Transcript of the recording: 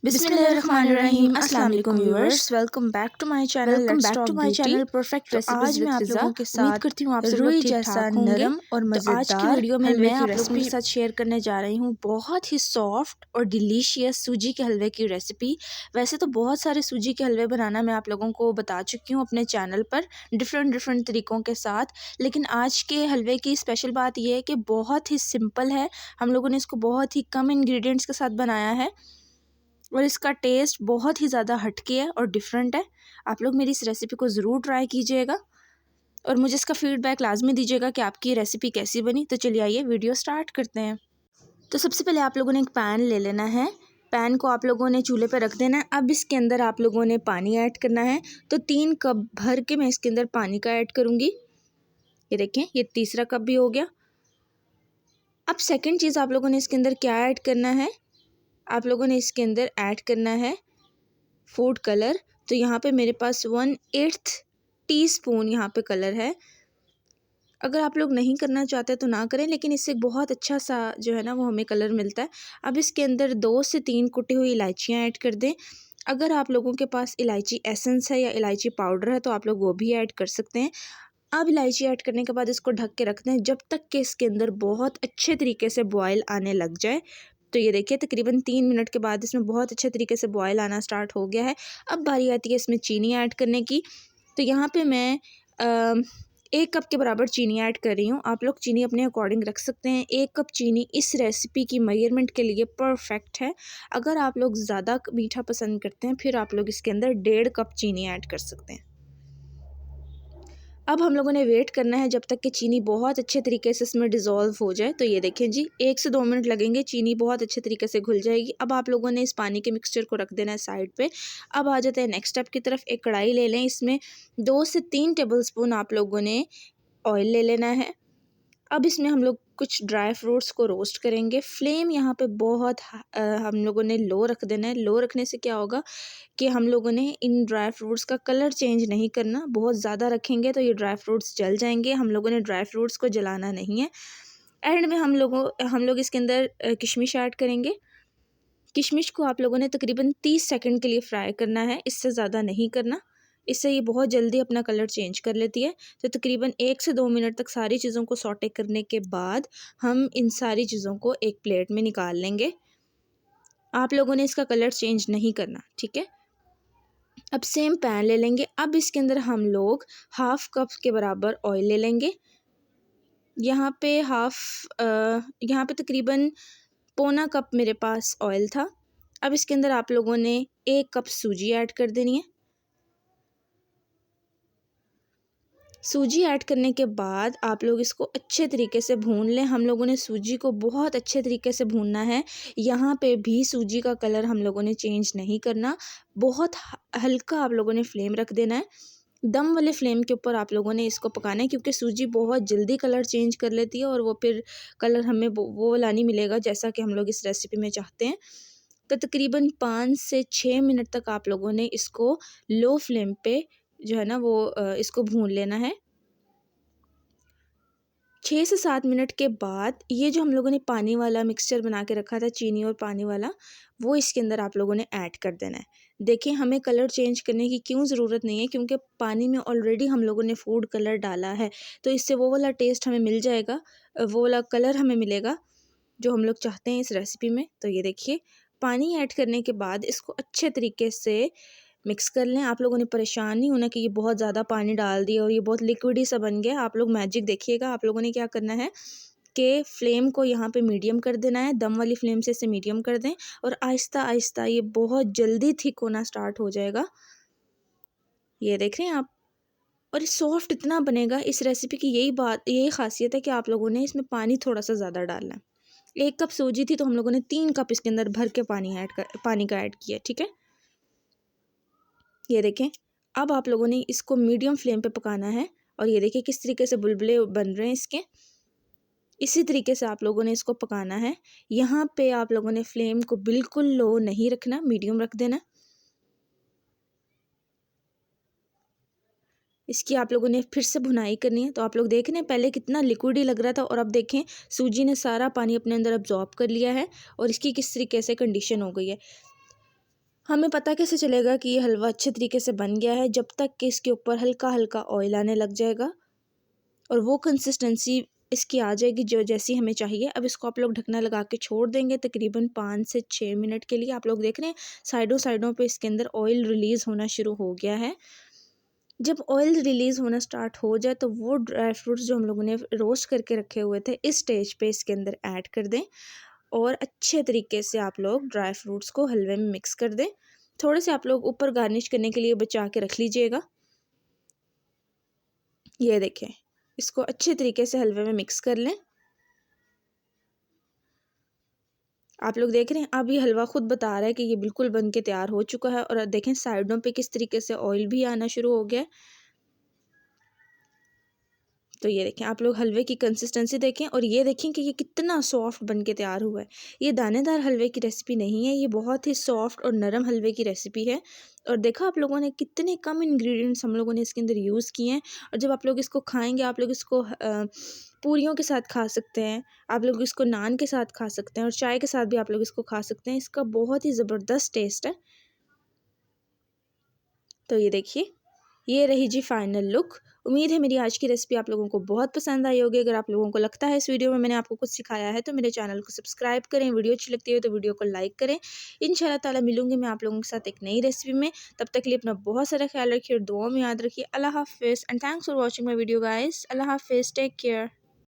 बिस्मिल्लाहिर्रहमानिर्रहीम। अस्सलाम वालेकुम viewers, welcome back to my channel perfect recipes. आज मैं आप लोगों के साथ उम्मीद करती हूँ आप सब लोग जैसा नरम और मज़ेदार आज की वीडियो में मैं आप लोगों के साथ शेयर करने जा रही हूँ बहुत ही सॉफ्ट और डिलीशियस सूजी के हलवे की रेसिपी। वैसे तो बहुत सारे सूजी के हलवे बनाना मैं आप लोगों को बता चुकी हूँ अपने चैनल पर डिफरेंट तरीक़ों के साथ, लेकिन आज के हलवे की स्पेशल बात यह है कि बहुत ही सिंपल है। हम लोगों ने इसको बहुत ही कम इंग्रेडिएंट्स के साथ बनाया है और इसका टेस्ट बहुत ही ज़्यादा हटके है और डिफरेंट है। आप लोग मेरी इस रेसिपी को ज़रूर ट्राई कीजिएगा और मुझे इसका फीडबैक लाजमी दीजिएगा कि आपकी रेसिपी कैसी बनी। तो चलिए आइए वीडियो स्टार्ट करते हैं। तो सबसे पहले आप लोगों ने एक पैन ले लेना है। पैन को आप लोगों ने चूल्हे पर रख देना है। अब इसके अंदर आप लोगों ने पानी ऐड करना है। तो 3 कप भर के मैं इसके अंदर पानी का ऐड करूँगी। ये देखें, ये तीसरा कप भी हो गया। अब सेकेंड चीज़ आप लोगों ने इसके अंदर क्या ऐड करना है, आप लोगों ने इसके अंदर ऐड करना है फूड कलर। तो यहाँ पे मेरे पास 1/8 टीस्पून यहाँ पे कलर है। अगर आप लोग नहीं करना चाहते तो ना करें, लेकिन इससे बहुत अच्छा सा जो है ना वो हमें कलर मिलता है। अब इसके अंदर 2 से 3 कुटी हुई इलायचियाँ ऐड कर दें। अगर आप लोगों के पास इलायची एसेंस है या इलायची पाउडर है तो आप लोग वो भी ऐड कर सकते हैं। अब इलायची ऐड करने के बाद इसको ढक के रख दें जब तक कि इसके अंदर बहुत अच्छे तरीके से बॉयल आने लग जाए। तो ये देखिए तकरीबन 3 मिनट के बाद इसमें बहुत अच्छे तरीके से बॉयल आना स्टार्ट हो गया है। अब बारी आती है इसमें चीनी ऐड करने की। तो यहाँ पे मैं 1 कप के बराबर चीनी ऐड कर रही हूँ। आप लोग चीनी अपने अकॉर्डिंग रख सकते हैं। 1 कप चीनी इस रेसिपी की मेजरमेंट के लिए परफेक्ट है। अगर आप लोग ज़्यादा मीठा पसंद करते हैं फिर आप लोग इसके अंदर 1.5 कप चीनी ऐड कर सकते हैं। अब हम लोगों ने वेट करना है जब तक कि चीनी बहुत अच्छे तरीके से इसमें डिज़ोल्व हो जाए। तो ये देखें जी, 1 से 2 मिनट लगेंगे, चीनी बहुत अच्छे तरीके से घुल जाएगी। अब आप लोगों ने इस पानी के मिक्सचर को रख देना है साइड पे। अब आ जाते हैं नेक्स्ट स्टेप की तरफ। एक कढ़ाई ले लें, इसमें 2 से 3 टेबलस्पून आप लोगों ने ऑयल ले लेना है। अब इसमें हम लोग कुछ ड्राई फ्रूट्स को रोस्ट करेंगे। फ्लेम यहाँ पे बहुत हम लोगों ने लो रख देना है। लो रखने से क्या होगा कि हम लोगों ने इन ड्राई फ्रूट्स का कलर चेंज नहीं करना। बहुत ज़्यादा रखेंगे तो ये ड्राई फ्रूट्स जल जाएंगे। हम लोगों ने ड्राई फ्रूट्स को जलाना नहीं है। एंड में हम लोग इसके अंदर किशमिश ऐड करेंगे। किशमिश को आप लोगों ने तकरीबन 30 सेकंड के लिए फ्राई करना है, इससे ज़्यादा नहीं करना। इससे ये बहुत जल्दी अपना कलर चेंज कर लेती है। तो तकरीबन 1 से 2 मिनट तक सारी चीज़ों को सौटे करने के बाद हम इन सारी चीज़ों को एक प्लेट में निकाल लेंगे। आप लोगों ने इसका कलर चेंज नहीं करना, ठीक है। अब सेम पैन ले लेंगे। अब इसके अंदर हम लोग 1/2 कप के बराबर ऑयल ले लेंगे। यहाँ पे तकरीबन पौना कप मेरे पास ऑयल था। अब इसके अंदर आप लोगों ने 1 कप सूजी ऐड कर देनी है। सूजी ऐड करने के बाद आप लोग इसको अच्छे तरीके से भून लें। हम लोगों ने सूजी को बहुत अच्छे तरीके से भूनना है। यहाँ पे भी सूजी का कलर हम लोगों ने चेंज नहीं करना। बहुत हल्का आप लोगों ने फ्लेम रख देना है। दम वाले फ्लेम के ऊपर आप लोगों ने इसको पकाना है, क्योंकि सूजी बहुत जल्दी कलर चेंज कर लेती है और वो फिर कलर हमें वो वाला नहीं मिलेगा जैसा कि हम लोग इस रेसिपी में चाहते हैं। तो तकरीबन 5 से 6 मिनट तक आप लोगों ने इसको लो फ्लेम पे जो है ना वो इसको भून लेना है। 6 से 7 मिनट के बाद ये जो हम लोगों ने पानी वाला मिक्सचर बना के रखा था, चीनी और पानी वाला, वो इसके अंदर आप लोगों ने ऐड कर देना है। देखिए हमें कलर चेंज करने की क्यों ज़रूरत नहीं है, क्योंकि पानी में ऑलरेडी हम लोगों ने फूड कलर डाला है। तो इससे वो वाला टेस्ट हमें मिल जाएगा, वो वाला कलर हमें मिलेगा जो हम लोग चाहते हैं इस रेसिपी में। तो ये देखिए पानी ऐड करने के बाद इसको अच्छे तरीके से मिक्स कर लें। आप लोगों ने परेशान नहीं होना कि ये बहुत ज़्यादा पानी डाल दिया और ये बहुत लिक्विडी सा बन गया। आप लोग मैजिक देखिएगा। आप लोगों ने क्या करना है कि फ्लेम को यहाँ पे मीडियम कर देना है। दम वाली फ्लेम से इसे मीडियम कर दें और आहिस्ता आहिस्ता ये बहुत जल्दी थिक होना स्टार्ट हो जाएगा। ये देख रहे हैं आप। और ये सॉफ्ट इतना बनेगा। इस रेसिपी की यही खासियत है कि आप लोगों ने इसमें पानी थोड़ा सा ज़्यादा डालना है। 1 कप सूजी थी तो हम लोगों ने 3 कप इसके अंदर भर के पानी का ऐड किया, ठीक है। ये देखें अब आप लोगों ने इसको मीडियम फ्लेम पे पकाना है और ये देखिए किस तरीके से बुलबुले बन रहे हैं इसके। इसी तरीके से आप लोगों ने इसको पकाना है। यहाँ पे आप लोगों ने फ्लेम को बिल्कुल लो नहीं रखना, मीडियम रख देना। इसकी आप लोगों ने फिर से भुनाई करनी है। तो आप लोग देख रहे हैं पहले कितना लिक्विड ही लग रहा था और अब देखें सूजी ने सारा पानी अपने अंदर अब्जॉर्ब कर लिया है और इसकी किस तरीके से कंडीशन हो गई है। हमें पता कैसे चलेगा कि ये हलवा अच्छे तरीके से बन गया है? जब तक कि इसके ऊपर हल्का हल्का ऑयल आने लग जाएगा और वो कंसिस्टेंसी इसकी आ जाएगी जो जैसी हमें चाहिए। अब इसको आप लोग ढकना लगा के छोड़ देंगे तकरीबन 5 से 6 मिनट के लिए। आप लोग देख रहे हैं साइडों साइडों पे इसके अंदर ऑयल रिलीज़ होना शुरू हो गया है। जब ऑयल रिलीज़ होना स्टार्ट हो जाए तो वो ड्राई फ्रूट्स जो हम लोगों ने रोस्ट करके रखे हुए थे इस स्टेज पे इसके अंदर ऐड कर दें और अच्छे तरीके से आप लोग ड्राई फ्रूट्स को हलवे में मिक्स कर दें। थोड़े से आप लोग ऊपर गार्निश करने के लिए बचा के रख लीजिएगा। ये देखें, इसको अच्छे तरीके से हलवे में मिक्स कर लें। आप लोग देख रहे हैं अब ये हलवा खुद बता रहा है कि ये बिल्कुल बन के तैयार हो चुका है। और देखें साइडों पे किस तरीके से ऑयल भी आना शुरू हो गया है। तो ये देखें आप लोग हलवे की कंसिस्टेंसी देखें और ये देखें कि ये कितना सॉफ्ट बन के तैयार हुआ है। ये दानेदार हलवे की रेसिपी नहीं है, ये बहुत ही सॉफ्ट और नरम हलवे की रेसिपी है। और देखा आप लोगों ने कितने कम इंग्रेडिएंट्स हम लोगों ने इसके अंदर यूज़ किए हैं। और जब आप लोग इसको खाएंगे आप लोग इसको पूरियों के साथ खा सकते हैं, आप लोग इसको नान के साथ खा सकते हैं और चाय के साथ भी आप लोग इसको खा सकते हैं। इसका बहुत ही ज़बरदस्त टेस्ट है। तो ये देखिए, ये रही जी फाइनल लुक। उम्मीद है मेरी आज की रेसिपी आप लोगों को बहुत पसंद आई होगी। अगर आप लोगों को लगता है इस वीडियो में मैंने आपको कुछ सिखाया है तो मेरे चैनल को सब्सक्राइब करें। वीडियो अच्छी लगती है तो वीडियो को लाइक करें। इंशाल्लाह ताला मिलूंगी मैं आप लोगों के साथ एक नई रेसिपी में। तब तक के लिए अपना बहुत सारा ख्याल रखिए और दुआ में याद रखिए। अल्लाह हाफिज़ and thanks for watching my video guys. अल्लाह हाफिज़, टेक केयर।